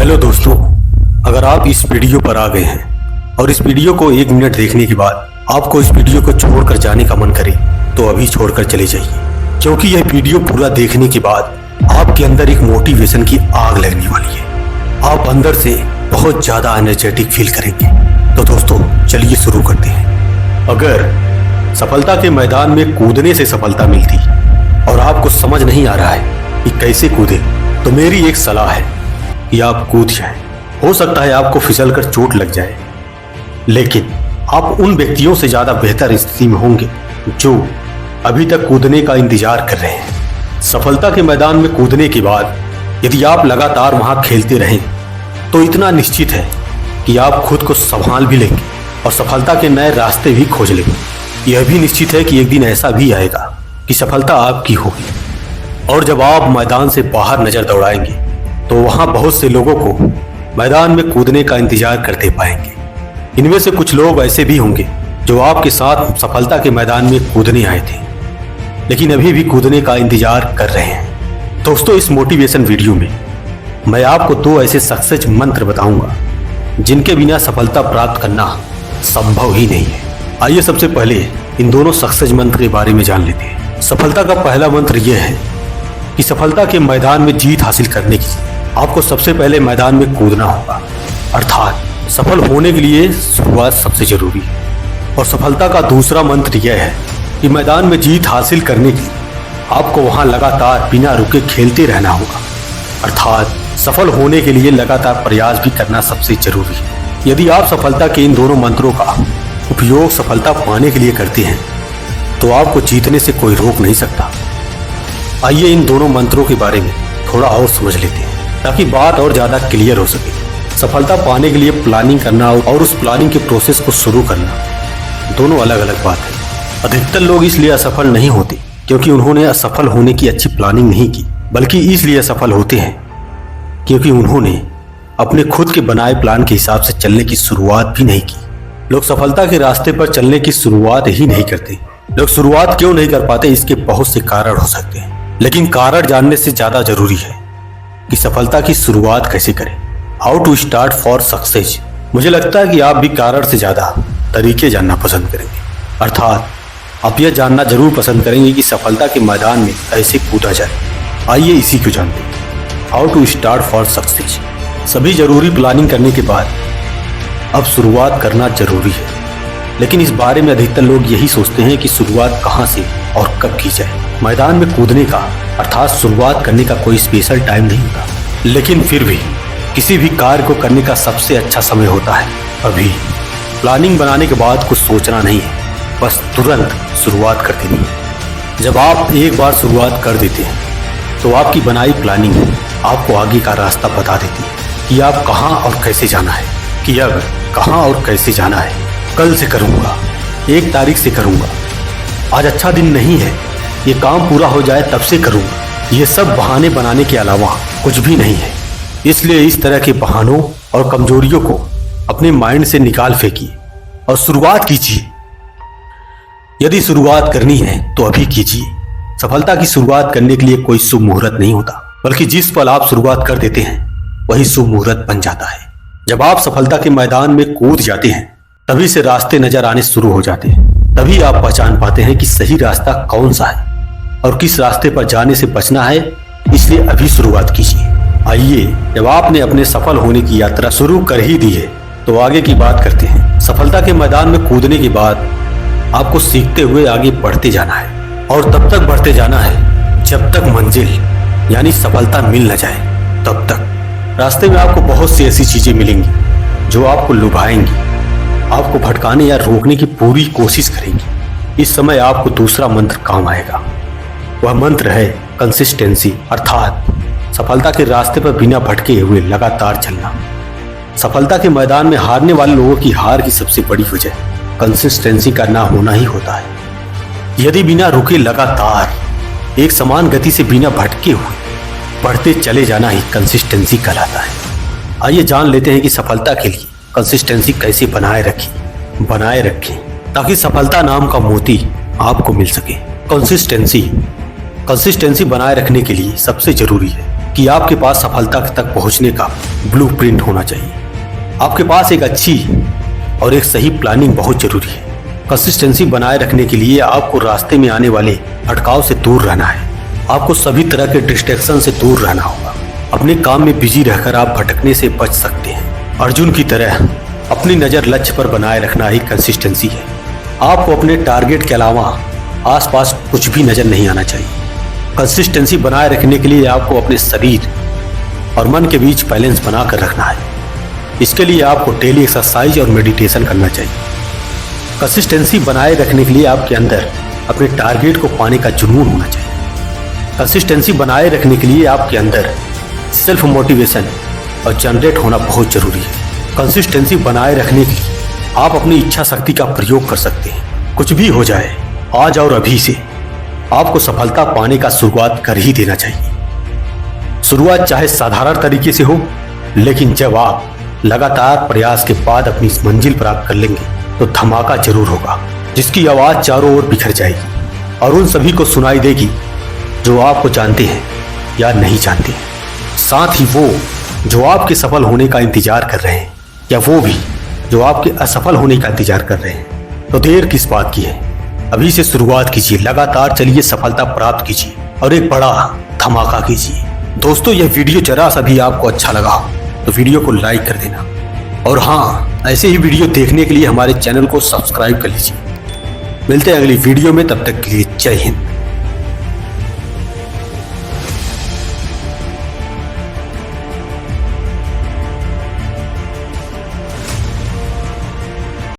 Hello दोस्तों, अगर आप इस वीडियो पर आ गए हैं और इस वीडियो को 1 मिनट देखने के बाद आपको इस वीडियो को छोड़कर जाने का मन करे तो अभी छोड़कर चले जाइए, क्योंकि यह वीडियो पूरा देखने के बाद आपके अंदर एक मोटिवेशन की आग लगने वाली है। आप अंदर से बहुत ज़्यादा एनर्जेटिक फील करेंगे। तो दोस्तों चलिए शुरू करते हैं। अगर सफलता के मैदान में कूदने से सफलता मिलती और आपको समझ नहीं आ रहा है कि कैसे कूदे, तो मेरी एक सलाह है कि आप कूद जाएं। हो सकता है आपको फिसल कर चोट लग जाए, लेकिन आप उन व्यक्तियों से ज्यादा बेहतर स्थिति में होंगे जो अभी तक कूदने का इंतजार कर रहे हैं। सफलता के मैदान में कूदने के बाद यदि आप लगातार वहां खेलते रहें तो इतना निश्चित है कि आप खुद को संभाल भी लेंगे और सफलता के नए रास्ते भी खोज लेंगे। यह भी निश्चित है कि एक दिन ऐसा भी आएगा कि सफलता आपकी होगी, और जब आप मैदान से बाहर नजर दौड़ाएंगे तो वहां बहुत से लोगों को मैदान में कूदने का इंतजार करते पाएंगे। इनमें से कुछ लोग ऐसे भी होंगे जो आपके साथ सफलता के मैदान में कूदने आए थे, लेकिन अभी भी कूदने का इंतजार कर रहे हैं। दोस्तों, इस मोटिवेशन वीडियो में मैं आपको 2 ऐसे सक्सेस मंत्र बताऊंगा जिनके बिना सफलता प्राप्त करना संभव ही नहीं है। आइए सबसे पहले इन दोनों सक्सेस मंत्र के बारे में जान लेते हैं। सफलता का पहला मंत्र यह है कि सफलता के मैदान में जीत हासिल करने की आपको सबसे पहले मैदान में कूदना होगा। अर्थात सफल होने के लिए शुरुआत सबसे जरूरी है। और सफलता का दूसरा मंत्र यह है कि मैदान में जीत हासिल करने के लिए आपको वहां लगातार बिना रुके खेलते रहना होगा। अर्थात सफल होने के लिए लगातार प्रयास भी करना सबसे जरूरी है। यदि आप सफलता के इन दोनों मंत्रों का उपयोग सफलता पाने के लिए करते हैं तो आपको जीतने से कोई रोक नहीं सकता। आइए इन दोनों मंत्रों के बारे में थोड़ा और समझ लेते हैं ताकि बात और ज़्यादा क्लियर हो सके। सफलता पाने के लिए प्लानिंग करना और उस प्लानिंग के प्रोसेस को शुरू करना दोनों अलग अलग बात है। अधिकतर लोग इसलिए असफल नहीं होते क्योंकि उन्होंने असफल होने की अच्छी प्लानिंग नहीं की, बल्कि इसलिए असफल होते हैं क्योंकि उन्होंने अपने खुद के बनाए प्लान के हिसाब से चलने की शुरुआत भी नहीं की। लोग सफलता के रास्ते पर चलने की शुरुआत ही नहीं करते। लोग शुरुआत क्यों नहीं कर पाते, इसके बहुत से कारण हो सकते हैं, लेकिन कारण जानने से ज्यादा जरूरी है कि सफलता की शुरुआत कैसे करें। How to start for success. मुझे लगता है कि आप भी कारण से ज्यादा तरीके जानना पसंद करेंगे। अर्थात आप यह जानना जरूर पसंद करेंगे कि सफलता के मैदान में कैसे कूदा जाए। आइए इसी को जानते हैं। How to start for success. सभी जरूरी प्लानिंग करने के बाद अब शुरुआत करना जरूरी है, लेकिन इस बारे में अधिकतर लोग यही सोचते हैं कि शुरुआत कहां से और कब की जाए। मैदान में कूदने का अर्थात शुरुआत करने का कोई स्पेशल टाइम नहीं होता, लेकिन फिर भी किसी भी कार्य को करने का सबसे अच्छा समय होता है अभी। प्लानिंग बनाने के बाद कुछ सोचना नहीं है, बस तुरंत शुरुआत कर देनी है। जब आप एक बार शुरुआत कर देते हैं तो आपकी बनाई प्लानिंग आपको आगे का रास्ता बता देती है कि आप कहाँ और कैसे जाना है, कि अब कहाँ और कैसे जाना है। कल से करूँगा, 1 तारीख से करूँगा, आज अच्छा दिन नहीं है, ये काम पूरा हो जाए तब से करूँगा। ये सब बहाने बनाने के अलावा कुछ भी नहीं है। इसलिए इस तरह के बहानों और कमजोरियों को अपने माइंड से निकाल फेंकिए और शुरुआत कीजिए। यदि शुरुआत करनी है तो अभी कीजिए। सफलता की शुरुआत करने के लिए कोई शुभ मुहूर्त नहीं होता, बल्कि जिस पल आप शुरुआत कर देते हैं वही शुभ मुहूर्त बन जाता है। जब आप सफलता के मैदान में कूद जाते हैं तभी से रास्ते नजर आने शुरू हो जाते हैं। तभी आप पहचान पाते हैं कि सही रास्ता कौन सा है और किस रास्ते पर जाने से बचना है। इसलिए अभी शुरुआत कीजिए। आइए, जब आपने अपने सफल होने की यात्रा शुरू कर ही दी है तो आगे की बात करते हैं। सफलता के मैदान में कूदने के बाद आपको सीखते हुए आगे बढ़ते जाना है, और तब तक बढ़ते जाना है जब तक मंजिल यानी सफलता मिल न जाए। तब तक रास्ते में आपको बहुत सी ऐसी चीजें मिलेंगी जो आपको लुभाएंगी, आपको भटकाने या रोकने की पूरी कोशिश करेंगी। इस समय आपको दूसरा मंत्र काम आएगा। वह मंत्र है कंसिस्टेंसी। अर्थात सफलता के रास्ते पर बिना भटके हुए लगातार चलना। सफलता के मैदान में हारने वाले लोगों की हार की सबसे बड़ी वजह कंसिस्टेंसी का ना होना ही होता है। यदि बिना रुके लगातार एक समान गति से बिना भटके हुए बढ़ते चले जाना ही कंसिस्टेंसी कहलाता है। आइए जान लेते हैं कि सफलता के लिए कंसिस्टेंसी कैसे बनाए रखें ताकि सफलता नाम का मोती आपको मिल सके। कंसिस्टेंसी बनाए रखने के लिए सबसे जरूरी है कि आपके पास सफलता तक पहुंचने का ब्लूप्रिंट होना चाहिए। आपके पास एक अच्छी और एक सही प्लानिंग बहुत जरूरी है। कंसिस्टेंसी बनाए रखने के लिए आपको रास्ते में आने वाले भटकाव से दूर रहना है। आपको सभी तरह के डिस्ट्रैक्शन से दूर रहना होगा। अपने काम में बिजी रहकर आप भटकने से बच सकते हैं। अर्जुन की तरह अपनी नज़र लक्ष्य पर बनाए रखना ही कंसिस्टेंसी है। आपको अपने टारगेट के अलावा आसपास कुछ भी नजर नहीं आना चाहिए। कंसिस्टेंसी बनाए रखने के लिए आपको अपने शरीर और मन के बीच बैलेंस बनाकर रखना है। इसके लिए आपको डेली एक्सरसाइज और मेडिटेशन करना चाहिए। कंसिस्टेंसी बनाए रखने के लिए आपके अंदर अपने टारगेट को पाने का जुनून होना चाहिए। कंसिस्टेंसी बनाए रखने के लिए आपके अंदर सेल्फ मोटिवेशन और जनरेट होना बहुत जरूरी है। कंसिस्टेंसी बनाए रखने के लिए आप अपनी इच्छा शक्ति का प्रयोग कर सकते हैं। कुछ भी हो जाए, आज और अभी से आपको सफलता पाने का शुरुआत कर ही देना चाहिए। शुरुआत चाहे साधारण तरीके से हो, लेकिन जब आप लगातार प्रयास के बाद अपनी इस मंजिल प्राप्त कर लेंगे तो धमाका जरूर होगा, जिसकी आवाज चारों ओर बिखर जाएगी और उन सभी को सुनाई देगी जो आपको जानते हैं या नहीं जानते। साथ ही वो जो आपके सफल होने का इंतजार कर रहे हैं या वो भी जो आपके असफल होने का इंतजार कर रहे हैं, तो देर किस बात की है। अभी से शुरुआत कीजिए, लगातार चलिए, सफलता प्राप्त कीजिए और एक बड़ा धमाका कीजिए। दोस्तों, यह वीडियो जरा सा भी आपको अच्छा लगा हो तो वीडियो को लाइक कर देना और हाँ, ऐसे ही वीडियो देखने के लिए हमारे चैनल को सब्सक्राइब कर लीजिए। मिलते हैं अगली वीडियो में, तब तक के लिए जय हिंद।